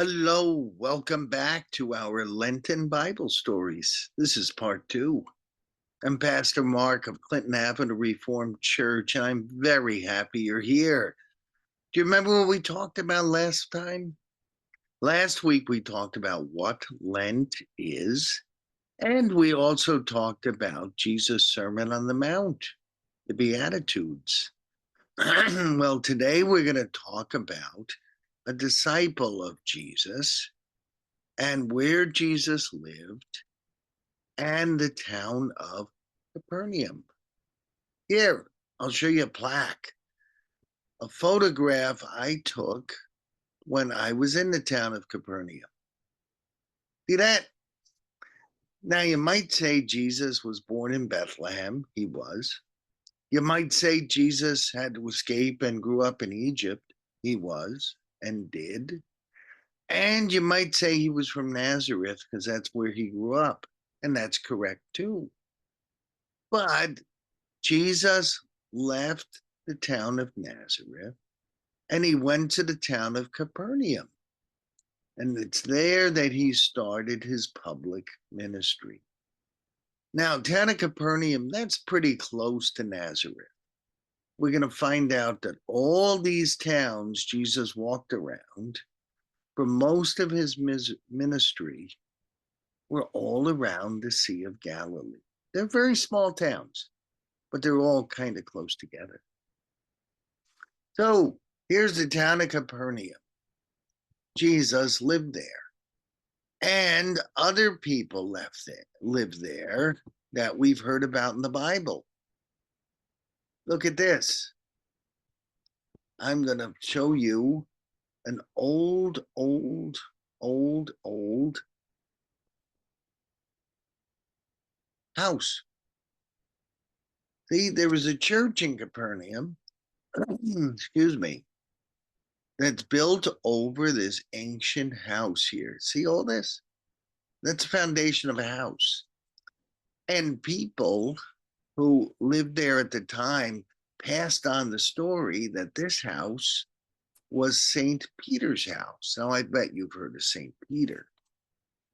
Hello, welcome back to our Lenten Bible stories. This is part two. I'm Pastor Mark of Clinton Avenue Reformed Church, and I'm very happy you're here. Do you remember what we talked about last time? Last week we talked about what Lent is, and we also talked about Jesus' Sermon on the Mount, the Beatitudes. Well, today we're going to talk about a disciple of Jesus and where Jesus lived, and the town of Capernaum. Here, I'll show you a plaque, a photograph I took when I was in the town of Capernaum. See that? Now, you might say Jesus was born in Bethlehem. He was. You might say Jesus had to escape and grew up in Egypt. He was and did. And you might say he was from Nazareth because that's where he grew up. And that's correct too. But Jesus left the town of Nazareth and he went to the town of Capernaum. And it's there that he started his public ministry. Now, town of Capernaum, that's pretty close to Nazareth. We're going to find out that all these towns Jesus walked around for most of his ministry were all around the Sea of Galilee. They're very small towns, but they're all kind of close together. So here's the town of Capernaum. Jesus lived there, and other people lived there that we've heard about in the Bible. Look at this. I'm going to show you an old house. See, there was a church in Capernaum, excuse me, that's built over this ancient house here. See all this? That's the foundation of a house. And people who lived there at the time passed on the story that this house was St. Peter's house. Now, I bet you've heard of St. Peter.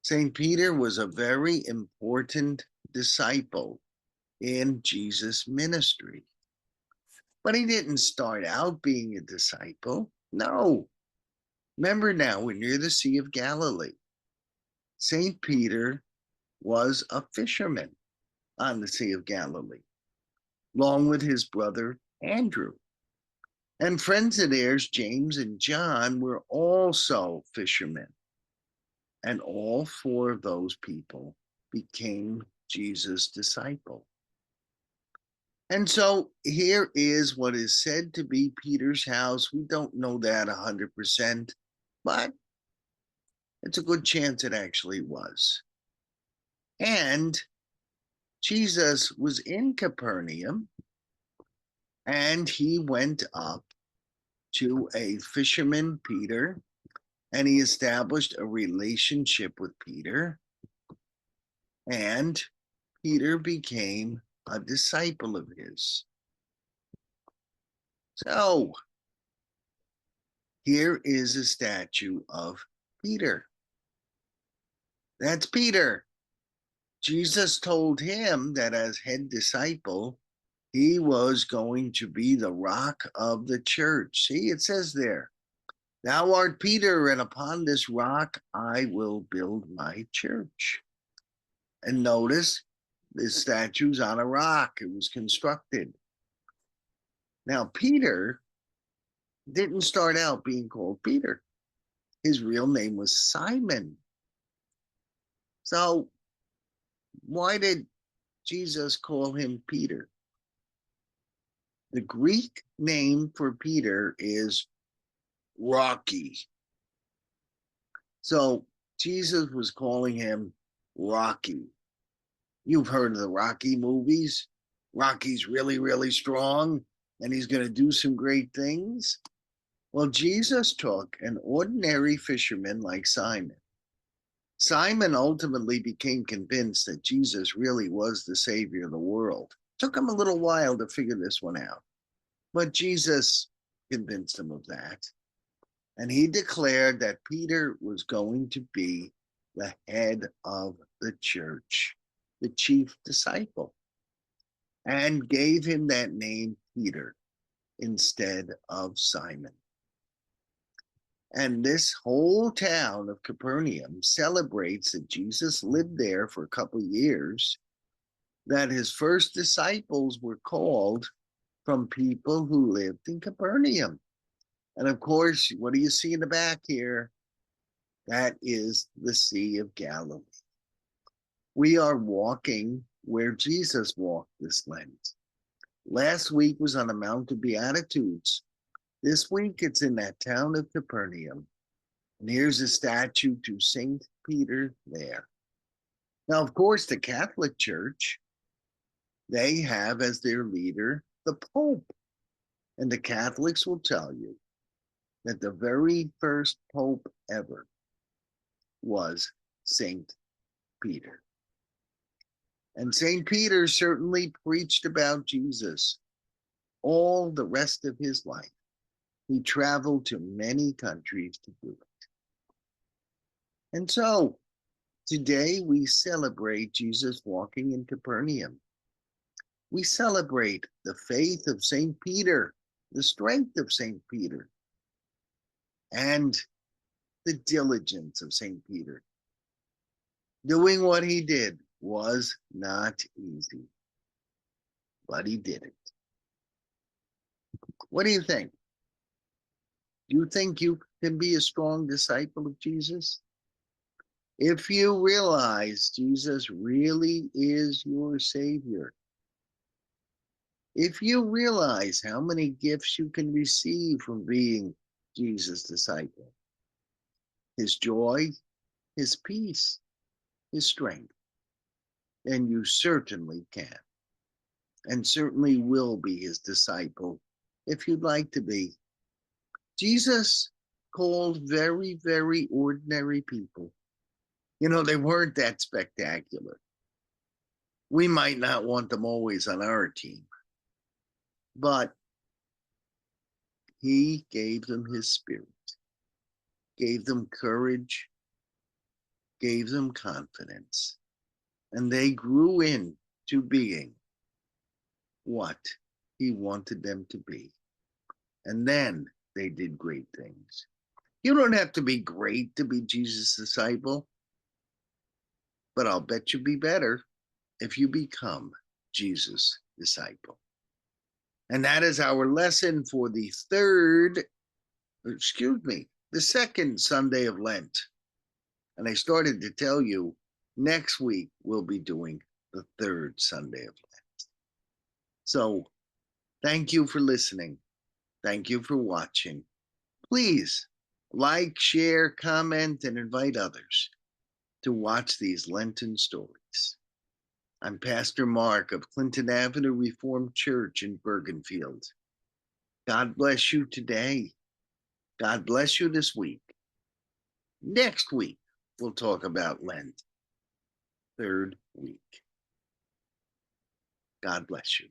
St. Peter was a very important disciple in Jesus' ministry. But he didn't start out being a disciple. No. Remember now, we're near the Sea of Galilee. St. Peter was a fisherman on the Sea of Galilee, along with his brother Andrew. And friends of theirs, James and John, were also fishermen. And all four of those people became Jesus' disciple. And so here is what is said to be Peter's house. We don't know that 100%, but it's a good chance it actually was. And Jesus was in Capernaum, and he went up to a fisherman, Peter, and he established a relationship with Peter, and Peter became a disciple of his. So here is a statue of Peter. That's Peter. Jesus told him that as head disciple, he was going to be the rock of the church. See, it says there, "Thou art Peter, and upon this rock I will build my church." And notice, this statue's on a rock. It was constructed. Now, Peter didn't start out being called Peter. His real name was Simon. So why did Jesus call him Peter? The Greek name for Peter is Rocky. So Jesus was calling him Rocky. You've heard of the Rocky movies. Rocky's really, really strong, and he's going to do some great things. Well, Jesus took an ordinary fisherman like Simon. Simon ultimately became convinced that Jesus really was the Savior of the world. It took him a little while to figure this one out, but Jesus convinced him of that. And he declared that Peter was going to be the head of the church, the chief disciple, and gave him that name Peter instead of Simon. And this whole town of Capernaum celebrates that Jesus lived there for a couple of years, that his first disciples were called from people who lived in Capernaum. And of course, what do you see in the back here? That is the Sea of Galilee. We are walking where Jesus walked this Lent. Last week was on the Mount of Beatitudes. This week it's in that town of Capernaum. And here's a statue to St. Peter there. Now, of course, the Catholic Church, they have as their leader the Pope. And the Catholics will tell you that the very first Pope ever was St. Peter. And St. Peter certainly preached about Jesus all the rest of his life. He traveled to many countries to do it. And so today we celebrate Jesus walking in Capernaum. We celebrate the faith of St. Peter, the strength of St. Peter, and the diligence of St. Peter. Doing what he did was not easy, but he did it. What do you think? Do you think you can be a strong disciple of Jesus? If you realize Jesus really is your Savior, if you realize how many gifts you can receive from being Jesus' disciple, his joy, his peace, his strength, then you certainly can, and certainly will be his disciple if you'd like to be. Jesus called very, very ordinary people. You know, they weren't that spectacular. We might not want them always on our team, but he gave them his spirit, gave them courage, gave them confidence, and they grew into being what he wanted them to be. And then they did great things. You don't have to be great to be Jesus' disciple, but I'll bet you'll be better if you become Jesus' disciple. And that is our lesson for the second Sunday of Lent. And I started to tell you next week we'll be doing the third Sunday of Lent. So thank you for listening. Thank you for watching. Please like, share, comment, and invite others to watch these Lenten stories. I'm Pastor Mark of Clinton Avenue Reformed Church in Bergenfield. God bless you today. God bless you this week. Next week, we'll talk about Lent, third week. God bless you.